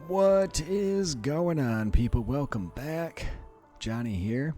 What is going on, people? Welcome back. Johnny here.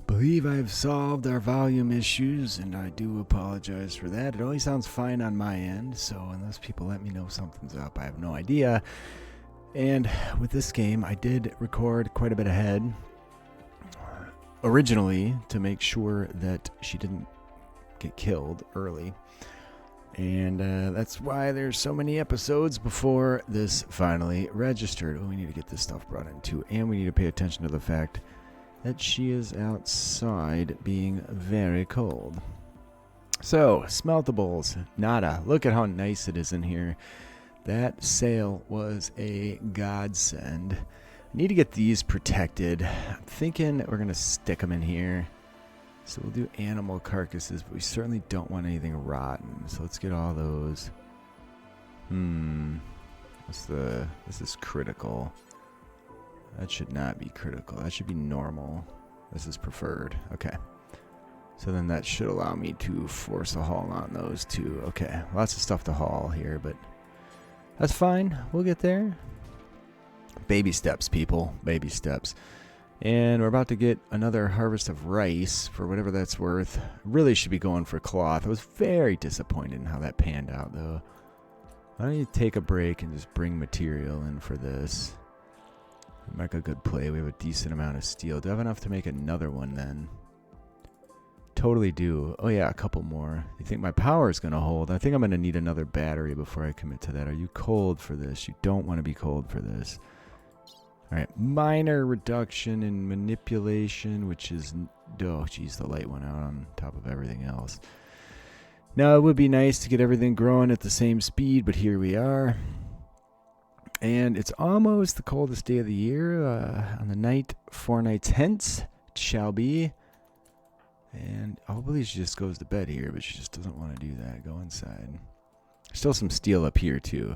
Believe I've solved our volume issues, and I do apologize for that. It only sounds fine on my end, so unless people let me know something's up, I have no idea. And with this game, I did record quite a bit ahead, originally, to make sure that she didn't get killed early. And that's why there's so many episodes before this finally registered. Oh, we need to get this stuff brought in too. And we need to pay attention to the fact that she is outside being very cold. So, smeltables, nada. Look at how nice it is in here. That sail was a godsend. I need to get these protected. I'm thinking we're going to stick them in here. So we'll do animal carcasses, but we certainly don't want anything rotten. So let's get all those. This is critical. That should not be critical. That should be normal. This is preferred. Okay. So then that should allow me to force a haul on those too. Okay. Lots of stuff to haul here, but that's fine. We'll get there. Baby steps, people. Baby steps. And we're about to get another harvest of rice for whatever that's worth. Really should be going for cloth. I was very disappointed in how that panned out, though. Why don't you take a break and just bring material in for this? Make a good play. We have a decent amount of steel. Do I have enough to make another one then? Totally do. Oh yeah, a couple more. You think my power is going to hold? I think I'm going to need another battery before I commit to that. Are you cold for this? You don't want to be cold for this. All right, minor reduction in manipulation, which is, oh geez, the light went out on top of everything else. Now, it would be nice to get everything growing at the same speed, but here we are. And it's almost the coldest day of the year. On the night, 4 nights hence, it shall be. And hopefully she just goes to bed here, but she just doesn't want to do that. Go inside. Still some steel up here, too.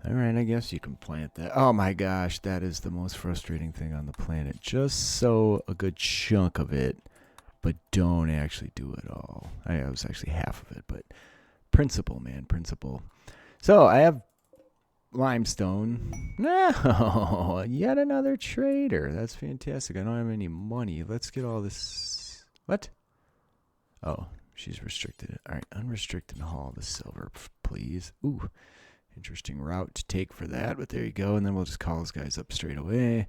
All right, I guess you can plant that. Oh my gosh, that is the most frustrating thing on the planet. Just sow a good chunk of it, but don't actually do it all. I was actually half of it, but principle, man, principle. So I have limestone. No, yet another trader. That's fantastic. I don't have any money. Let's get all this. What? Oh, she's restricted. All right, unrestricted haul the silver, please. Ooh. Interesting route to take for that, but there you go. And then we'll just call those guys up straight away.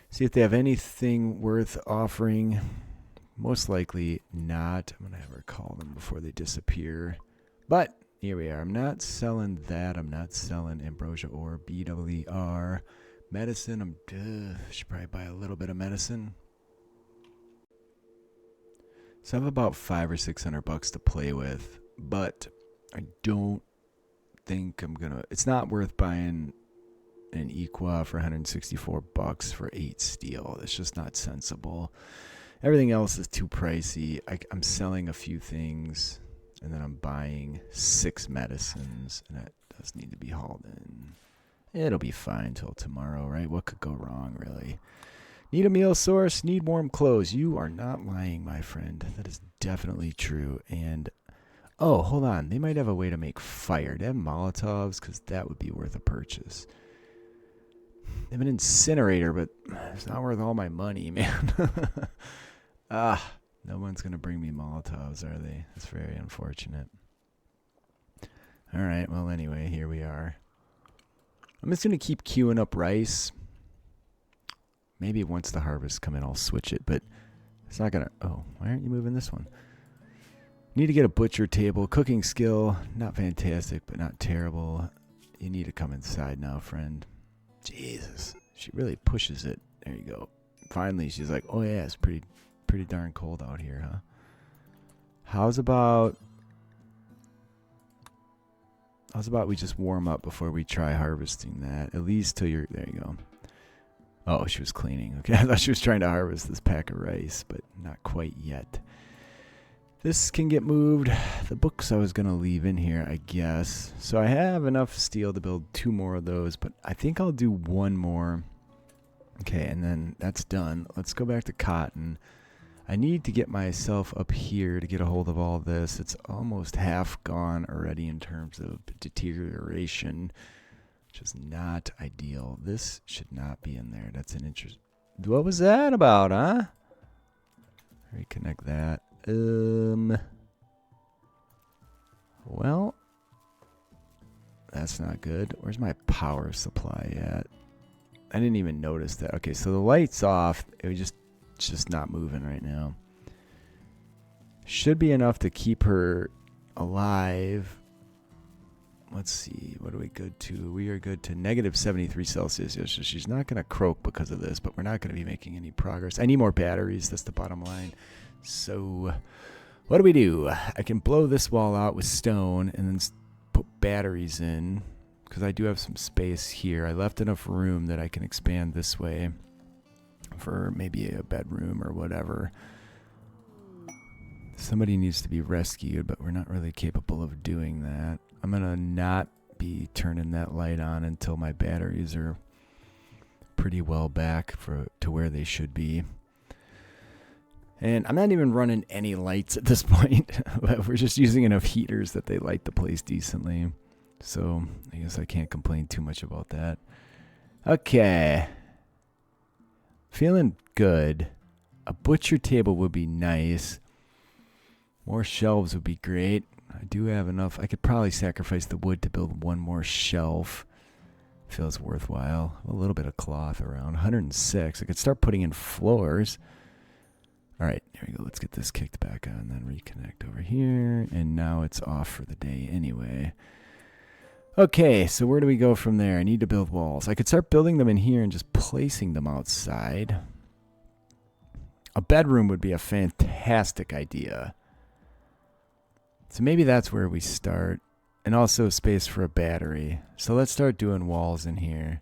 See if they have anything worth offering. Most likely not. I'm going to have her call them before they disappear. But here we are. I'm not selling that. I'm not selling ambrosia ore, BWR. Medicine, should probably buy a little bit of medicine. So I have about $500 or $600 to play with, but I don't think I'm gonna. It's not worth buying an Equa for $164 for 8 steel. It's just not sensible. Everything else is too pricey. I'm selling a few things, and then I'm buying 6 medicines, and that does need to be hauled in. It'll be fine till tomorrow, right? What could go wrong, really? Need a meal source? Need warm clothes? You are not lying, my friend. That is definitely true. And oh, hold on. They might have a way to make fire. They have Molotovs, because that would be worth a purchase. They have an incinerator, but it's not worth all my money, man. No one's going to bring me Molotovs, are they? That's very unfortunate. All right, well, anyway, here we are. I'm just going to keep queuing up rice. Maybe once the harvests come in, I'll switch it, but it's not going to... Oh, why aren't you moving this one? Need to get a butcher table. Cooking skill, not fantastic, but not terrible. You need to come inside now, friend. Jesus, she really pushes it. There you go. Finally, she's like, oh yeah, it's pretty darn cold out here, huh? How's about we just warm up before we try harvesting that? At least till you're, there you go. Oh, she was cleaning. Okay, I thought she was trying to harvest this pack of rice, but not quite yet. This can get moved. The books I was going to leave in here, I guess. So I have enough steel to build 2 more of those, but I think I'll do 1 more. Okay, and then that's done. Let's go back to cotton. I need to get myself up here to get a hold of all this. It's almost half gone already in terms of deterioration. which is not ideal. This should not be in there. That's an interest. What was that about, huh? Reconnect that. Well, that's not good. Where's my power supply at? I didn't even notice that. Okay, so the light's off. It was just not moving right now. Should be enough to keep her alive. Let's see. What are we good to? We are good to negative 73 Celsius. So she's not going to croak because of this, but we're not going to be making any progress. I need more batteries. That's the bottom line. So what do? I can blow this wall out with stone and then put batteries in because I do have some space here. I left enough room that I can expand this way for maybe a bedroom or whatever. Somebody needs to be rescued, but we're not really capable of doing that. I'm going to not be turning that light on until my batteries are pretty well back to where they should be. And I'm not even running any lights at this point. But we're just using enough heaters that they light the place decently. So I guess I can't complain too much about that. Okay. Feeling good. A butcher table would be nice. More shelves would be great. I do have enough. I could probably sacrifice the wood to build one more shelf. Feels worthwhile. A little bit of cloth around. 106. I could start putting in floors. All right, here we go. Let's get this kicked back on, then reconnect over here. And now it's off for the day anyway. Okay, so where do we go from there? I need to build walls. I could start building them in here and just placing them outside. A bedroom would be a fantastic idea. So maybe that's where we start. And also space for a battery. So let's start doing walls in here.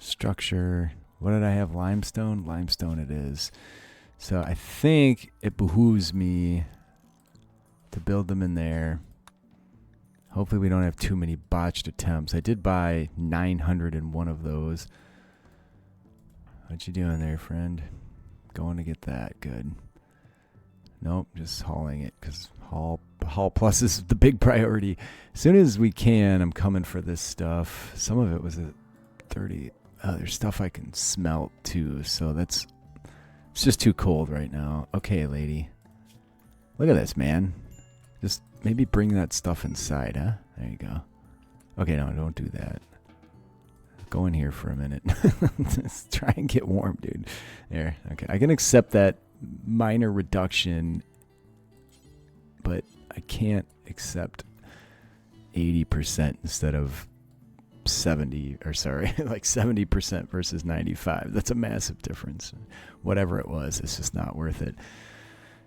Structure. What did I have? Limestone? Limestone it is. So I think it behooves me to build them in there. Hopefully we don't have too many botched attempts. I did buy 901 of those. What you doing there, friend? Going to get that. Good. Nope, just hauling it because haul plus is the big priority. As soon as we can, I'm coming for this stuff. Some of it was at 30. There's stuff I can smelt too, so it's just too cold right now. Okay, lady. Look at this, man. Just maybe bring that stuff inside, huh? There you go. Okay, no, don't do that. Go in here for a minute. Just try and get warm, dude. There. Okay, I can accept that minor reduction, but I can't accept 80% instead of 70, or sorry, like 70% versus 95. That's a massive difference. Whatever it was, it's just not worth it.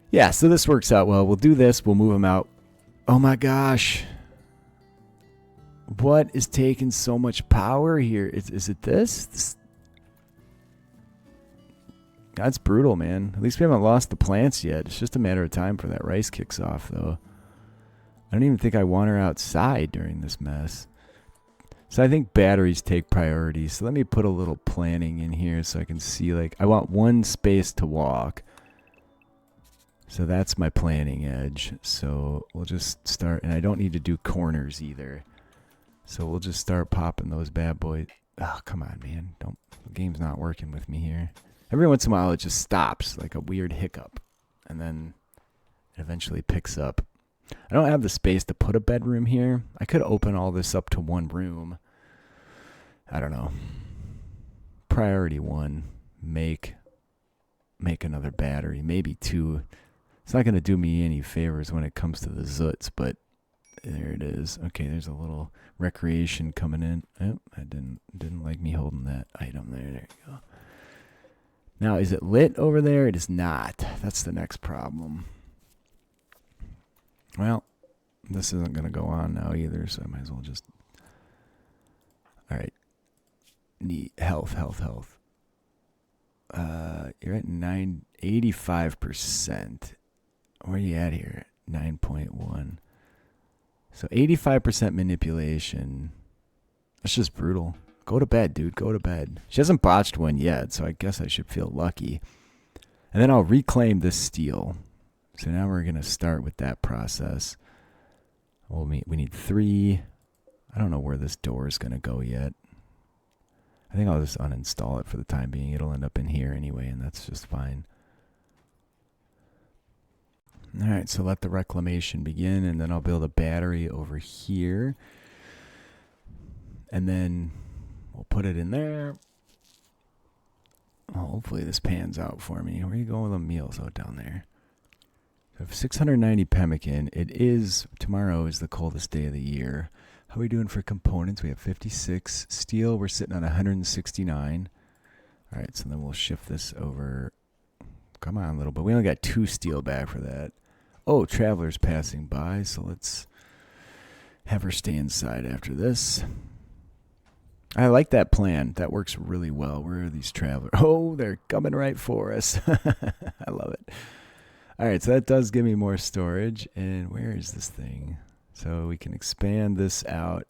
Yeah, so this works out well. We'll do this. We'll move them out. Oh my gosh. What is taking so much power here? Is it this? That's brutal, man. At least we haven't lost the plants yet. It's just a matter of time for that rice kicks off, though. I don't even think I want her outside during this mess. So I think batteries take priority. So let me put a little planning in here so I can see, like, I want one space to walk. So that's my planning edge. So we'll just start, and I don't need to do corners either. So we'll just start popping those bad boys. Oh, come on, man. The game's not working with me here. Every once in a while it just stops, like a weird hiccup. And then it eventually picks up. I don't have the space to put a bedroom here. I could open all this up to one room. I don't know. Priority one, make another battery, maybe two. It's not going to do me any favors when it comes to the zoots, but there it is. Okay, there's a little recreation coming in. Oh, I didn't like me holding that item there. There you go. Now, is it lit over there? It is not. That's the next problem. Well, this isn't going to go on now either, so I might as well just... All right. Need health. You're at 85%. Where are you at here? 9.1. So 85% manipulation. That's just brutal. Go to bed, dude. Go to bed. She hasn't botched one yet, so I guess I should feel lucky. And then I'll reclaim this steel. So now we're going to start with that process. We need 3. I don't know where this door is going to go yet. I think I'll just uninstall it for the time being. It'll end up in here anyway, and that's just fine. All right, so let the reclamation begin, and then I'll build a battery over here. And then we'll put it in there. Oh, hopefully this pans out for me. Where are you going with the meals? Oh, down there. So I have 690 pemmican. Tomorrow is the coldest day of the year. How are we doing for components? We have 56. Steel, we're sitting on 169. All right, so then we'll shift this over. Come on, a little bit. We only got 2 steel back for that. Oh, traveler's passing by, so let's have her stay inside after this. I like that plan. That works really well. Where are these travelers? Oh, they're coming right for us. I love it. All right, so that does give me more storage. And where is this thing? So we can expand this out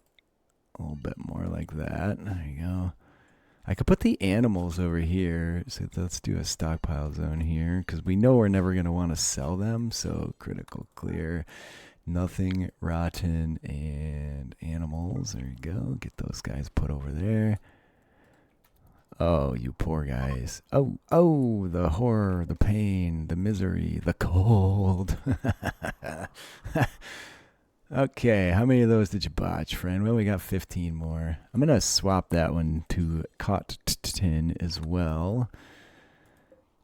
a little bit more like that. There you go. I could put the animals over here. So let's do a stockpile zone here because we know we're never going to want to sell them. So critical clear. Nothing rotten and animals. There you go. Get those guys put over there. Oh, you poor guys. Oh, the horror, the pain, the misery, the cold. Okay, how many of those did you botch, friend? Well, we got 15 more. I'm going to swap that one to cotton as well.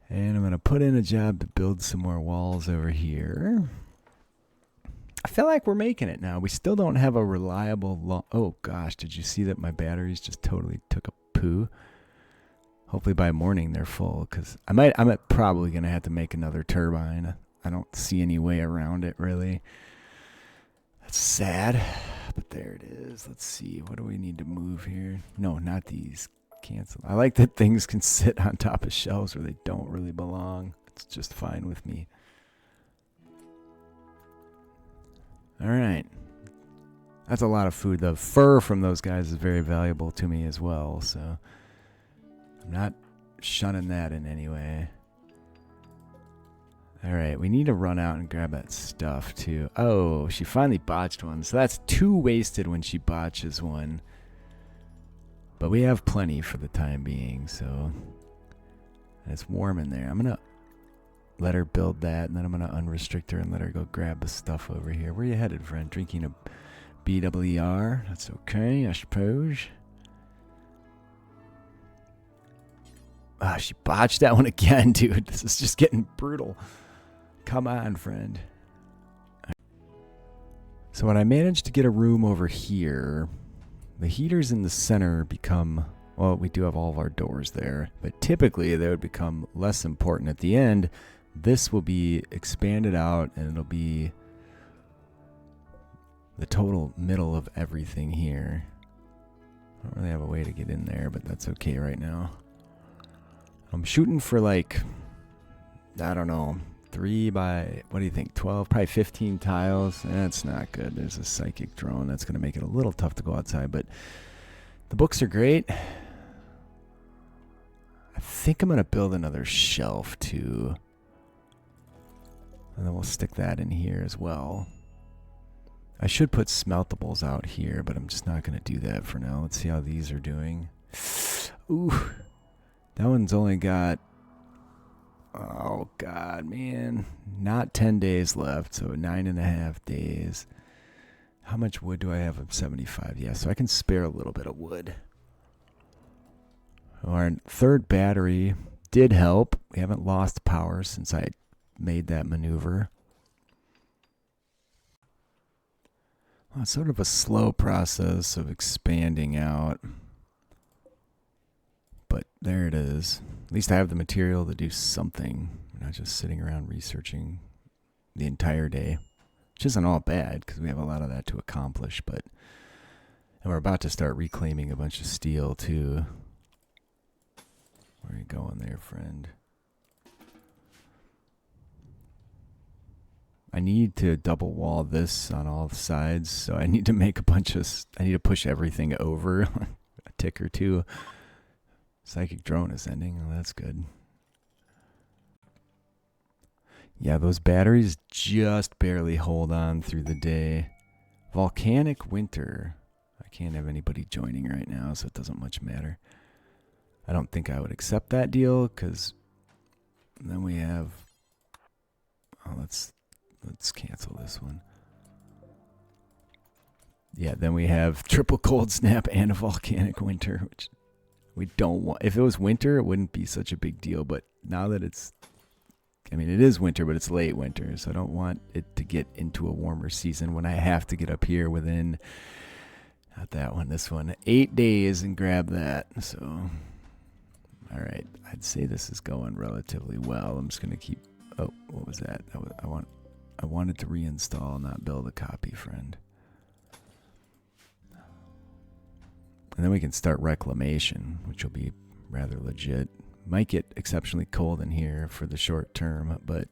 And I'm going to put in a job to build some more walls over here. I feel like we're making it now. We still don't have a reliable... Oh, gosh, did you see that my batteries just totally took a poo? Hopefully by morning they're full, because I'm probably going to have to make another turbine. I don't see any way around it, really. That's sad, but there it is. Let's see. What do we need to move here? No, not these. Cancel. I like that things can sit on top of shelves where they don't really belong. It's just fine with me. All right. That's a lot of food. The fur from those guys is very valuable to me as well, so I'm not shunning that in any way. All right, we need to run out and grab that stuff, too. Oh, she finally botched one. So that's 2 wasted when she botches one. But we have plenty for the time being, so... And it's warm in there. I'm going to let her build that, and then I'm going to unrestrict her and let her go grab the stuff over here. Where are you headed, friend? Drinking a BWR? That's okay, I suppose. Ah, she botched that one again, dude. This is just getting brutal. Come on, friend. So when I managed to get a room over here, the heaters in the center become, well, we do have all of our doors there, but typically they would become less important. At the end, this will be expanded out and it'll be the total middle of everything here. I don't really have a way to get in there, but that's okay right now. I'm shooting for like, I don't know, 3 by, what do you think, 12, probably 15 tiles. That's not good. There's a psychic drone. That's going to make it a little tough to go outside, but the books are great. I think I'm going to build another shelf too. And then we'll stick that in here as well. I should put smeltables out here, but I'm just not going to do that for now. Let's see how these are doing. Ooh. That one's only got, oh God, man, not 10 days left, so 9.5 days. How much wood do I have? Of 75. Yeah, so I can spare a little bit of wood. Our 3rd battery did help. We haven't lost power since I made that maneuver. Well, it's sort of a slow process of expanding out. But there it is. At least I have the material to do something. I'm not just sitting around researching the entire day, which isn't all bad because we have a lot of that to accomplish. But and we're about to start reclaiming a bunch of steel too. Where are you going there, friend? I need to double wall this on all sides, so I need to make a bunch of... I need to push everything over a tick or two. Psychic drone is ending. Oh, that's good. Yeah, those batteries just barely hold on through the day. Volcanic winter. I can't have anybody joining right now, so it doesn't much matter. I don't think I would accept that deal, because then we have... Oh, let's cancel this one. Yeah, then we have triple cold snap and a volcanic winter, which we don't want. If it was winter, it wouldn't be such a big deal, but now that it's... I mean, it is winter, but it's late winter, so I don't want it to get into a warmer season when I have to get up here within, not that one, this one, 8 days and grab that. So, all right, I'd say this is going relatively well. I'm just going to keep, oh, what was that? I wanted to reinstall, not build a copy, friend. And then we can start reclamation, which will be rather legit. Might get exceptionally cold in here for the short term, but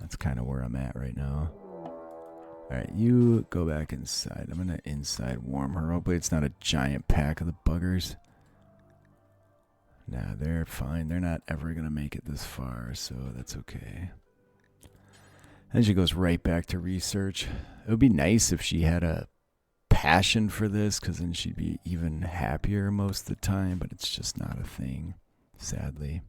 that's kind of where I'm at right now. All right, you go back inside. I'm going to inside warm her. Hopefully it's not a giant pack of the buggers. Nah, they're fine. They're not ever going to make it this far, so that's okay. Then she goes right back to research. It would be nice if she had a passion for this, because then she'd be even happier most of the time, but it's just not a thing. Sadly.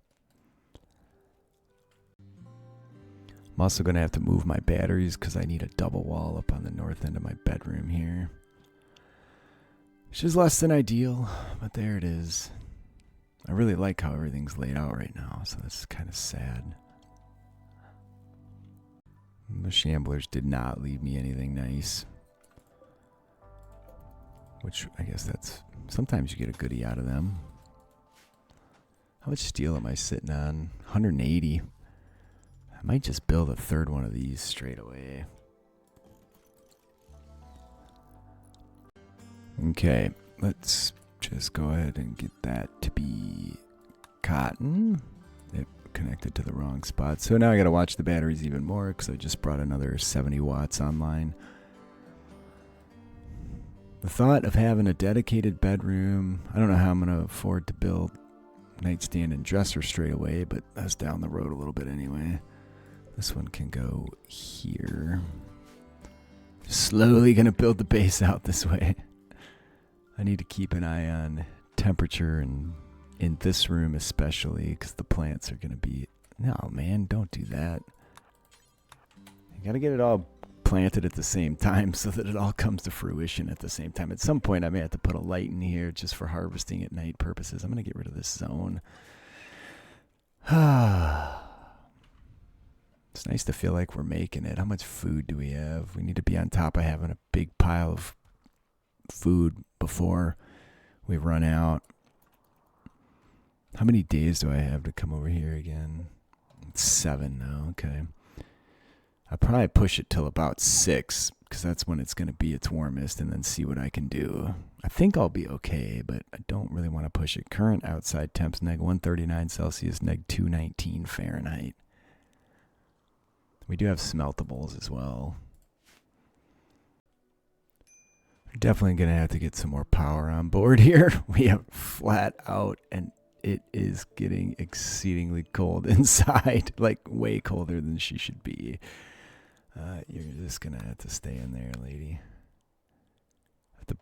I'm also going to have to move my batteries because I need a double wall up on the north end of my bedroom here. Which is less than ideal, but there it is. I really like how everything's laid out right now, so that's kind of sad. The Shamblers did not leave me anything nice. Which, I guess that's... Sometimes you get a goodie out of them. How much steel am I sitting on? 180. I might just build a third one of these straight away. Okay, let's just go ahead and get that to be cotton. It connected to the wrong spot. So now I gotta watch the batteries even more because I just brought another 70 watts online. The thought of having a dedicated bedroom, I don't know how I'm gonna afford to build nightstand and dresser straight away, but that's down the road a little bit anyway. This one can go here. Slowly gonna build the base out this way. I need to keep an eye on temperature, and in this room especially, because the plants are gonna be... No, man, don't do that. You gotta get it all planted at the same time so that it all comes to fruition at the same time. At some point I may have to put a light in here just for harvesting at night purposes. I'm going to get rid of this zone. It's nice to feel like we're making it. How much food do we have? We need to be on top of having a big pile of food before we run out. How many days do I have to come over here again? It's 7 now. Okay. I'll probably push it till about 6, because that's when it's going to be its warmest, and then see what I can do. I think I'll be okay, but I don't really want to push it. Current outside temps, neg 139 Celsius, neg 219 Fahrenheit. We do have smeltables as well. We're definitely going to have to get some more power on board here. We have flat out, and it is getting exceedingly cold inside, like way colder than she should be. You're just going to have to stay in there, lady.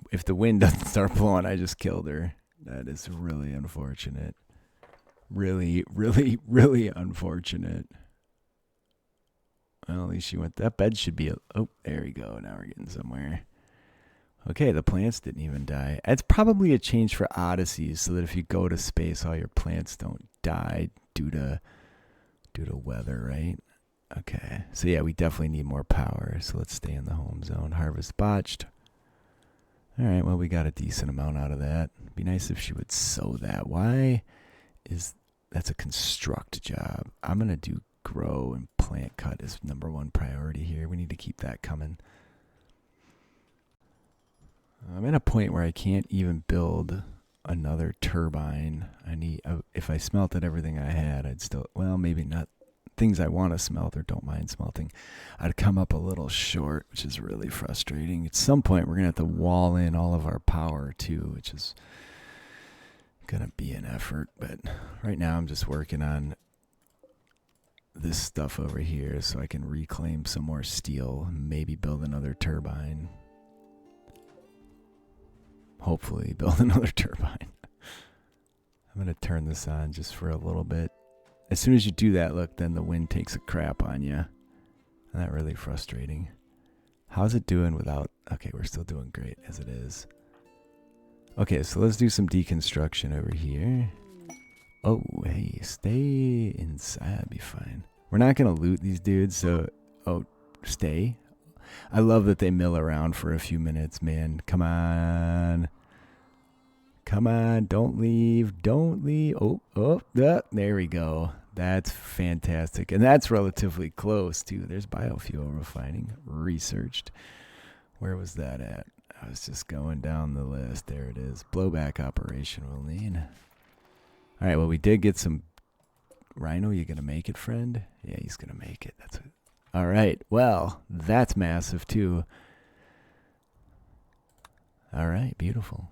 If the wind doesn't start blowing, I just killed her. That is really unfortunate. Really, really, really unfortunate. Well, at least she went... That bed should be... Oh, there we go. Now we're getting somewhere. Okay, the plants didn't even die. It's probably a change for Odysseys, so that if you go to space, all your plants don't die due to weather, right? Okay, so yeah, we definitely need more power, so let's stay in the home zone. Harvest botched. All right, well, we got a decent amount out of that. It'd be nice if she would sow that. Why is... That's a construct job. I'm going to do grow and plant cut as #1 priority here. We need to keep that coming. I'm at a point where I can't even build another turbine. I need... If I smelted everything I had, I'd still... Well, maybe not. Things I want to smelt or don't mind smelting, I'd come up a little short, which is really frustrating. At some point, we're going to have to wall in all of our power, too, which is going to be an effort. But right now, I'm just working on this stuff over here so I can reclaim some more steel, maybe build another turbine. hopefully build another turbine. I'm going to turn this on just for a little bit. As soon as you do that, look, then the wind takes a crap on you. Isn't that really frustrating? How's it doing without... Okay, we're still doing great as it is. Okay, so let's do some deconstruction over here. Oh, hey, stay inside. Be fine. We're not going to loot these dudes, so... Oh, stay. I love that they mill around for a few minutes, man. Come on. Come on, don't leave. Don't leave. Oh, there we go. That's fantastic. And that's relatively close, too. There's biofuel refining. Researched. Where was that at? I was just going down the list. There it is. Blowback operation we'll need. All right, well, we did get some... Rhino, you going to make it, friend? Yeah, he's going to make it. That's it. All right, well, that's massive, too. All right, beautiful.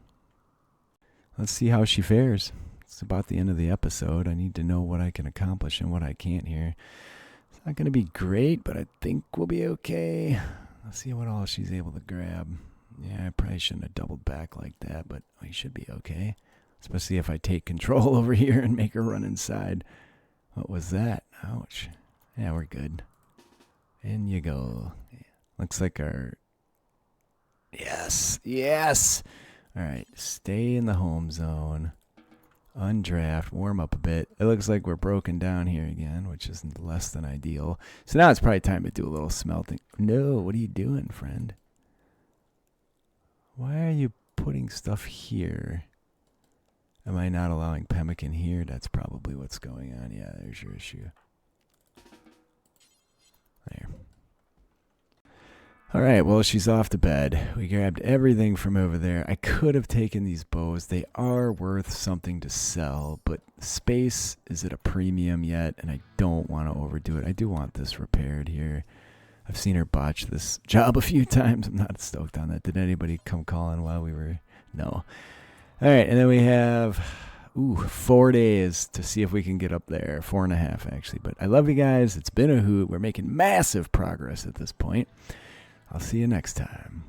Let's see how she fares. It's about the end of the episode. I need to know what I can accomplish and what I can't here. It's not going to be great, but I think we'll be okay. Let's see what all she's able to grab. Yeah, I probably shouldn't have doubled back like that, but we should be okay. Especially if I take control over here and make her run inside. What was that? Ouch. Yeah, we're good. In you go. Looks like our... Yes, yes! Alright, stay in the home zone. Undraft, warm up a bit. It looks like we're broken down here again, which is less than ideal. So now it's probably time to do a little smelting. No, what are you doing, friend? Why are you putting stuff here? Am I not allowing pemmican here? That's probably what's going on. Yeah, there's your issue. There. All right, well, she's off to bed. We grabbed everything from over there. I could have taken these bows. They are worth something to sell, but space is at a premium yet, and I don't want to overdo it. I do want this repaired here. I've seen her botch this job a few times. I'm not stoked on that. Did anybody come calling while we were... No. All right, and then we have... 4 days to see if we can get up there. 4.5, actually. But I love you guys. It's been a hoot. We're making massive progress at this point. I'll see you next time.